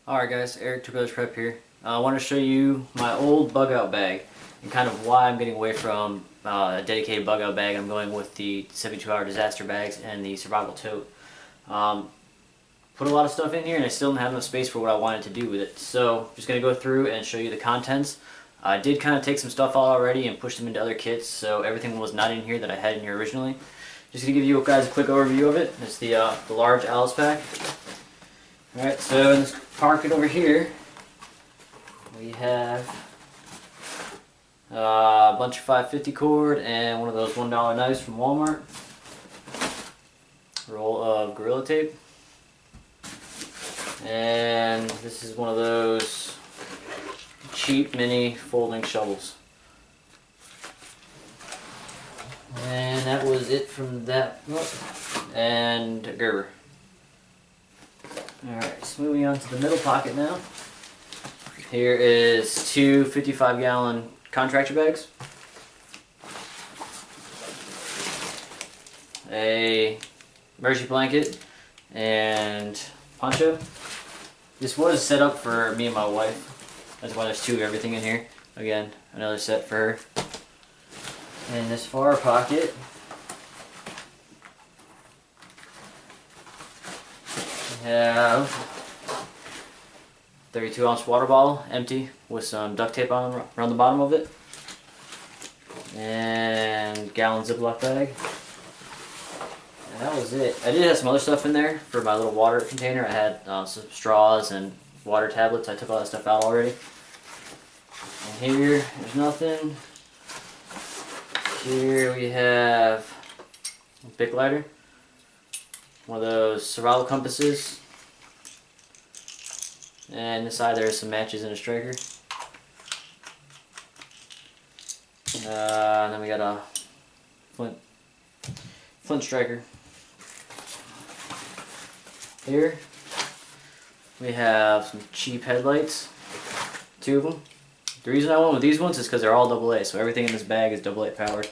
Alright guys, Eric Took Prep here. I want to show you my old bug out bag and kind of why I'm getting away from a dedicated bug out bag. I'm going with the 72-hour disaster bags and the survival tote. Put a lot of stuff in here and I still don't have enough space for what I wanted to do with it. So I'm just going to go through and show you the contents. I did kind of take some stuff out already and push them into other kits, so everything was not in here that I had in here originally. Just going to give you guys a quick overview of it. It's the large Alice pack. Alright, so in this pocket over here, we have a bunch of 550 cord and one of those $1 knives from Walmart. Roll of Gorilla Tape. And this is one of those cheap mini folding shovels. And that was it from that. And a Gerber. Alright, so moving on to the middle pocket now. Here is two 55-gallon contractor bags, a emergency blanket, and poncho. This was set up for me and my wife. That's why there's two of everything in here. Again, another set for her. In this far pocket, we have 32-ounce water bottle, empty, with some duct tape on around the bottom of it, and gallon Ziploc bag. And that was it. I did have some other stuff in there for my little water container. I had some straws and water tablets. I took all that stuff out already. And here, there's nothing. Here we have a Bic lighter, one of those survival compasses, and inside there's some matches and a striker. And then we got a flint striker. Here we have some cheap headlights, two of them. The reason I went with these ones is because they're all AA, so everything in this bag is AA powered.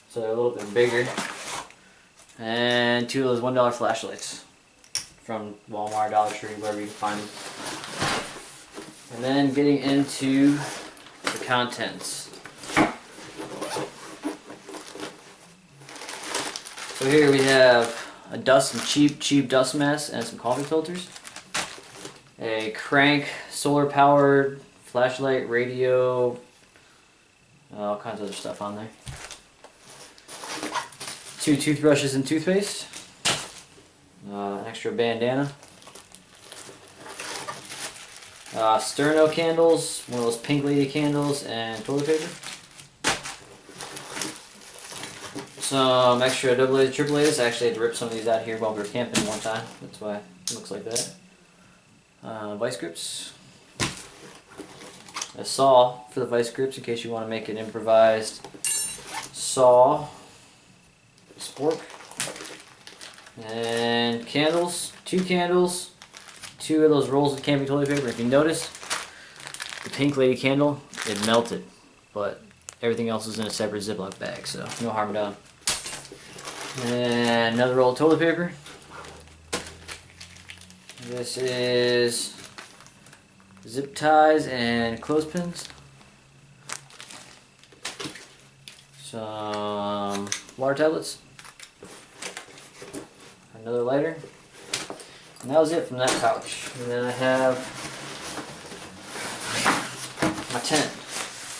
So they're a little bit bigger. And two of those $1 flashlights from Walmart, Dollar Tree, wherever you can find them. And then getting into the contents. So here we have some cheap dust masks and some coffee filters. A crank, solar powered flashlight, radio, all kinds of other stuff on there. Two toothbrushes and toothpaste. An extra bandana. Sterno candles, one of those pink lady candles, and toilet paper. Some extra AA, AAAs. I actually had to rip some of these out here while we were camping one time. That's why it looks like that. Vice grips. A saw for the vice grips in case you want to make an improvised saw. Spork. And candles. Two candles. Two of those rolls of camping toilet paper. If you notice, the pink lady candle, it melted, but everything else is in a separate Ziploc bag, so no harm done. And another roll of toilet paper. This is zip ties and clothespins. Some water tablets. Another lighter. And that was it from that pouch. And then I have my tent.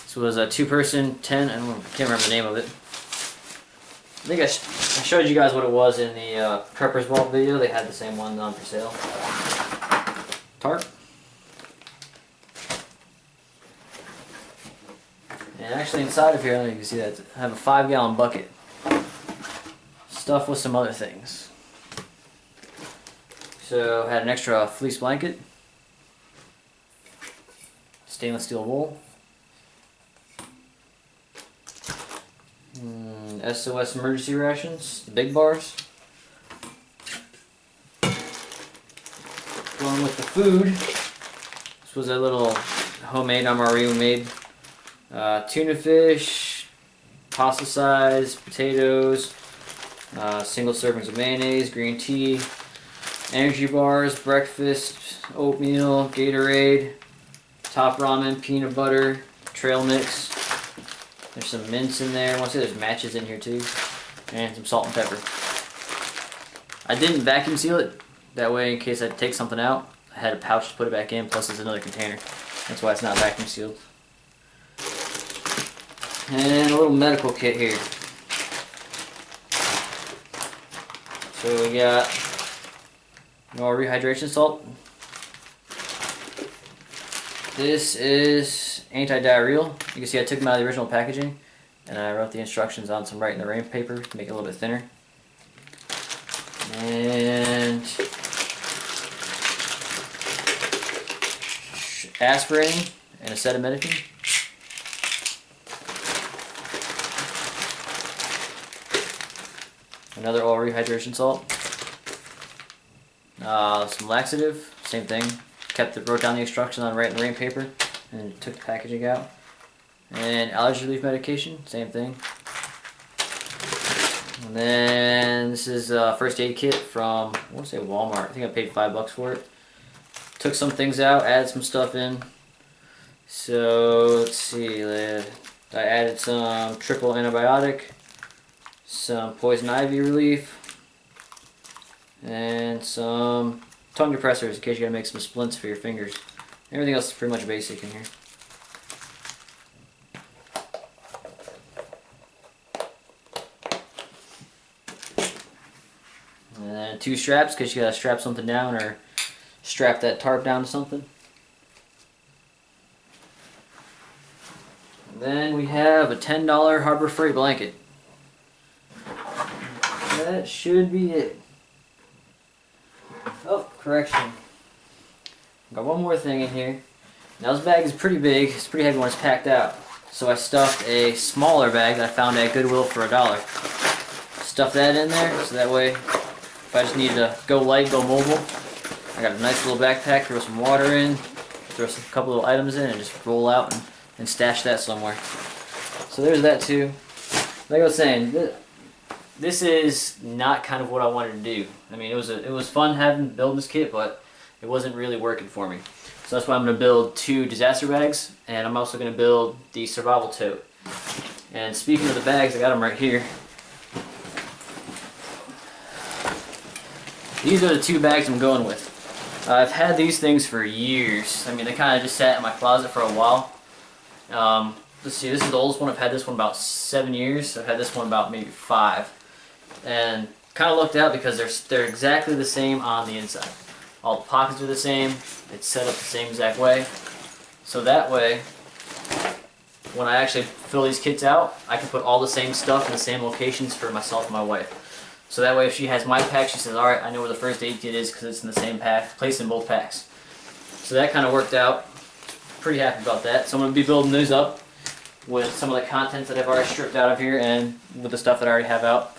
This was a two-person tent. I can't remember the name of it. I think I showed you guys what it was in the Prepper's Vault video. They had the same one on for sale. Tarp. And actually inside of here, you can see that I have a 5-gallon bucket. Stuffed with some other things. So I had an extra fleece blanket, stainless steel wool, SOS emergency rations, the big bars. Going with the food, this was a little homemade MRE we made. Tuna fish, pasta size, potatoes, single servings of mayonnaise, green tea, energy bars, breakfast, oatmeal, Gatorade, Top Ramen, peanut butter, trail mix. There's some mints in there. I want to say there's matches in here too. And some salt and pepper. I didn't vacuum seal it. That way, in case I take something out, I had a pouch to put it back in, plus there's another container. That's why it's not vacuum sealed. And a little medical kit here. So we got more rehydration salt. This is anti-diarrheal. You can see I took them out of the original packaging and I wrote the instructions on some Write in the Rain paper to make it a little bit thinner. And aspirin and acetaminophen. Another oil rehydration salt. Some laxative, same thing. Wrote down the instructions on Write in the Rain paper and took the packaging out. And allergy relief medication, same thing. And then this is a first aid kit from, I want to say Walmart. I think I paid $5 for it. Took some things out, added some stuff in. So let's see, I added some triple antibiotic, some poison ivy relief, and some tongue depressors in case you gotta make some splints for your fingers. Everything else is pretty much basic in here. And then 2 straps in case you gotta strap something down or strap that tarp down to something. And then we have a $10 Harbor Freight blanket. That should be it. Oh, correction. Got one more thing in here. Now this bag is pretty big. It's pretty heavy when it's packed out. So I stuffed a smaller bag that I found at Goodwill for $1. Stuff that in there so that way if I just need to go light, go mobile, I got a nice little backpack, throw some water in, throw a couple little items in and just roll out and stash that somewhere. So there's that too. Like I was saying, this is not kind of what I wanted to do. I mean, it was fun building this kit, but it wasn't really working for me. So that's why I'm going to build 2 disaster bags, and I'm also going to build the survival tote. And speaking of the bags, I got them right here. These are the 2 bags I'm going with. I've had these things for years. I mean, they kind of just sat in my closet for a while. Let's see, this is the oldest one. I've had this one about 7 years. I've had this one about maybe 5. And kind of looked out because they're exactly the same on the inside. All the pockets are the same. It's set up the same exact way. So that way, when I actually fill these kits out, I can put all the same stuff in the same locations for myself and my wife. So that way if she has my pack, she says, alright, I know where the first aid kit is because it's in the same pack, placed in both packs. So that kind of worked out. Pretty happy about that. So I'm going to be building those up with some of the contents that I've already stripped out of here and with the stuff that I already have out.